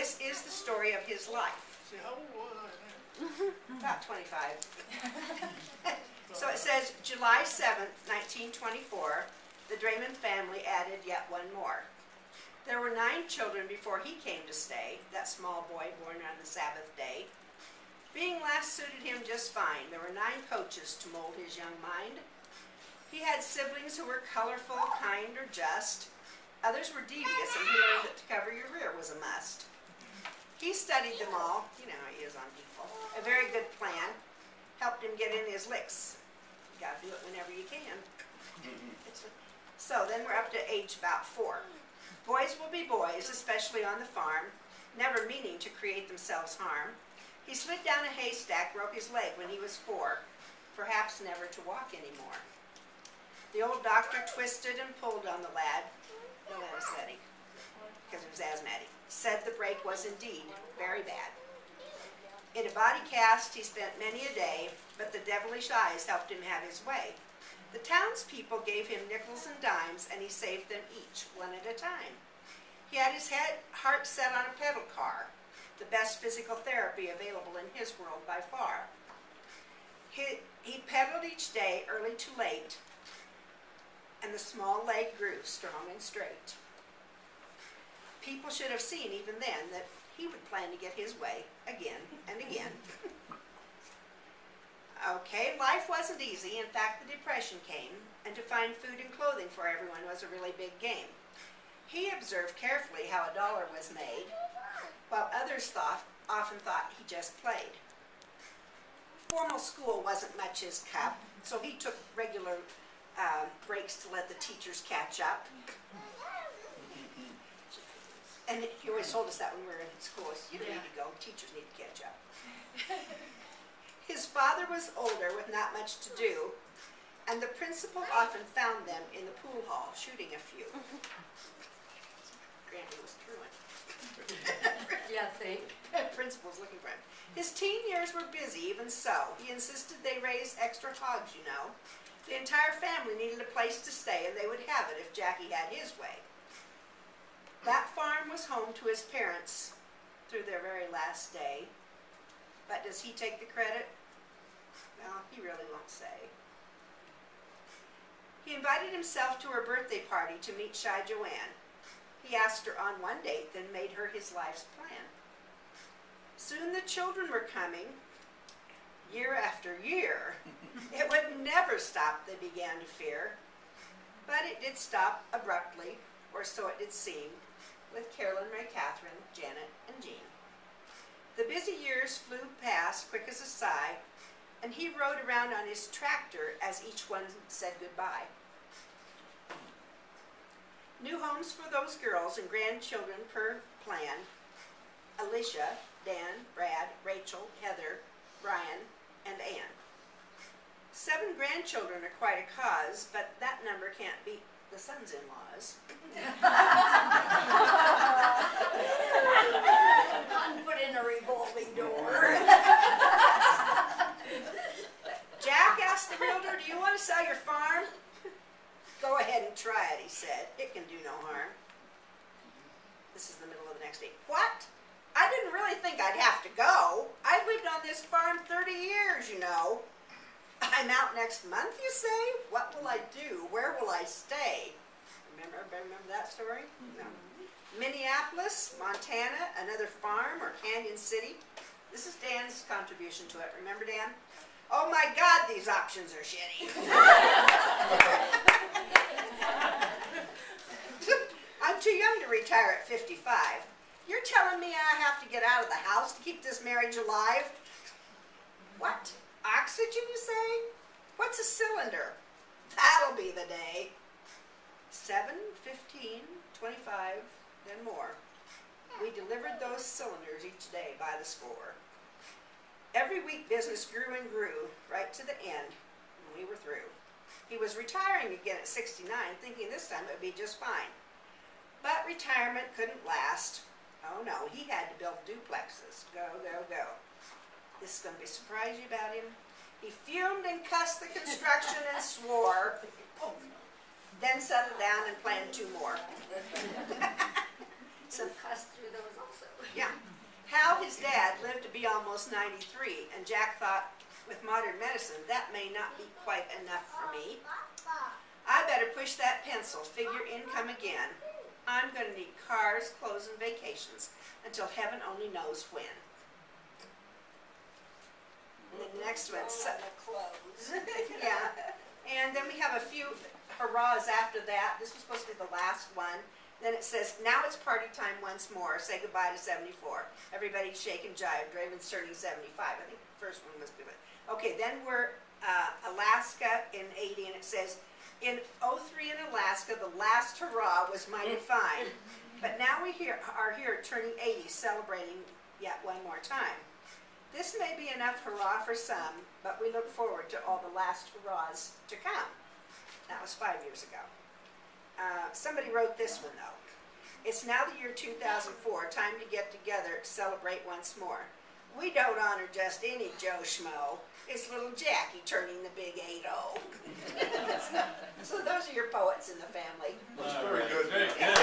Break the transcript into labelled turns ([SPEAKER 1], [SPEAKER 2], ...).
[SPEAKER 1] This is the story of his life.
[SPEAKER 2] See, how old was I then?
[SPEAKER 1] About 25. So it says, July 7th, 1924, the Draman family added yet one more. There were 9 children before he came to stay, that small boy born on the Sabbath day. Being last suited him just fine. There were 9 coaches to mold his young mind. He had siblings who were colorful, kind, or just. Others were devious, and he learned that to cover your rear was a must. He studied them all. You know how he is on people. A very good plan. Helped him get in his licks. You gotta do it whenever you can. So then we're up to age about 4. Boys will be boys, especially on the farm, never meaning to create themselves harm. He slid down a haystack, broke his leg when he was 4, perhaps never to walk anymore. The old doctor twisted and pulled on the lad, no anesthetic, because he was asthmatic, said the break was indeed very bad. In a body cast he spent many a day, but the devilish eyes helped him have his way. The townspeople gave him nickels and dimes, and he saved them each, one at a time. He had his heart set on a pedal car, the best physical therapy available in his world by far. He pedaled each day, early to late, and the small leg grew strong and straight. People should have seen even then that he would plan to get his way again and again. Okay, life wasn't easy. In fact, the Depression came, and to find food and clothing for everyone was a really big game. He observed carefully how a dollar was made, while others often thought he just played. Formal school wasn't much his cup, so he took regular breaks to let the teachers catch up. And he always told us that when we were in school. You don't need to go, teachers need to catch up. His father was older with not much to do, and the principal often found them in the pool hall shooting a few. Granny was truant.
[SPEAKER 3] Yeah, think.
[SPEAKER 1] Principal's looking for him. His teen years were busy, even so. He insisted they raise extra hogs, you know. The entire family needed a place to stay, and they would have it if Jackie had his way. That farm was home to his parents through their very last day. But does he take the credit? Well, he really won't say. He invited himself to her birthday party to meet Shy Joanne. He asked her on one date, then made her his life's plan. Soon the children were coming, year after year. It would never stop, they began to fear. But it did stop abruptly, or so it did seem, with Carolyn, Ray, Catherine, Janet, and Jean. The busy years flew past quick as a sigh, and he rode around on his tractor as each one said goodbye. New homes for those girls and grandchildren per plan. Alicia, Dan, Brad, Rachel, Heather, Brian, and Ann. 7 grandchildren are quite a cause, but that number can't beat the sons-in-laws.
[SPEAKER 3] Put in a revolving door.
[SPEAKER 1] Jack asked the realtor, "Do you want to sell your farm?" "Go ahead and try it," he said. "It can do no harm." This is the middle of the next day. "What? I didn't really think I'd have to go. I've lived on this farm 30 years, you know. I'm out next month, you say? What will I do? Where will I stay?" Remember that story? No. Minneapolis, Montana, another farm, or Canyon City? This is Dan's contribution to it. Remember, Dan? "Oh my God, these options are shitty." "I'm too young to retire at 55. You're telling me I have to get out of the house to keep this marriage alive?" "What? Oxygen, you say? What's a cylinder?" "That'll be the day." 7, 15, 25, then more. We delivered those cylinders each day by the score. Every week business grew and grew, right to the end, and we were through. He was retiring again at 69, thinking this time it would be just fine. But retirement couldn't last. Oh no, he had to build duplexes. Go, go, go. This is going to be a surprise about him. He fumed and cussed the construction and swore, then settled down and planned 2 more.
[SPEAKER 3] Some cussed through those also.
[SPEAKER 1] Yeah. Hal, his dad, lived to be almost 93, and Jack thought, with modern medicine, that may not be quite enough for me. I better push that pencil, figure income again. I'm going to need cars, clothes, and vacations until heaven only knows when. And then the next one,
[SPEAKER 3] The clothes.
[SPEAKER 1] yeah. And then we have a few hurrahs after that. This was supposed to be the last one. Then it says, now it's party time once more. Say goodbye to 74. Everybody shake and jive. Draman's turning 75. I think the first one must be it. Okay, then we're Alaska in 80, and it says, in '03 in Alaska, the last hurrah was mighty fine. But now we are here turning 80, celebrating yet one more time. This may be enough hurrah for some, but we look forward to all the last hurrahs to come. That was 5 years ago. Somebody wrote this one, though. It's now the year 2004, time to get together, celebrate once more. We don't honor just any Joe Schmo. It's little Jackie turning the big 8-0. So those are your poets in the family.
[SPEAKER 2] That's very good.
[SPEAKER 4] Very good.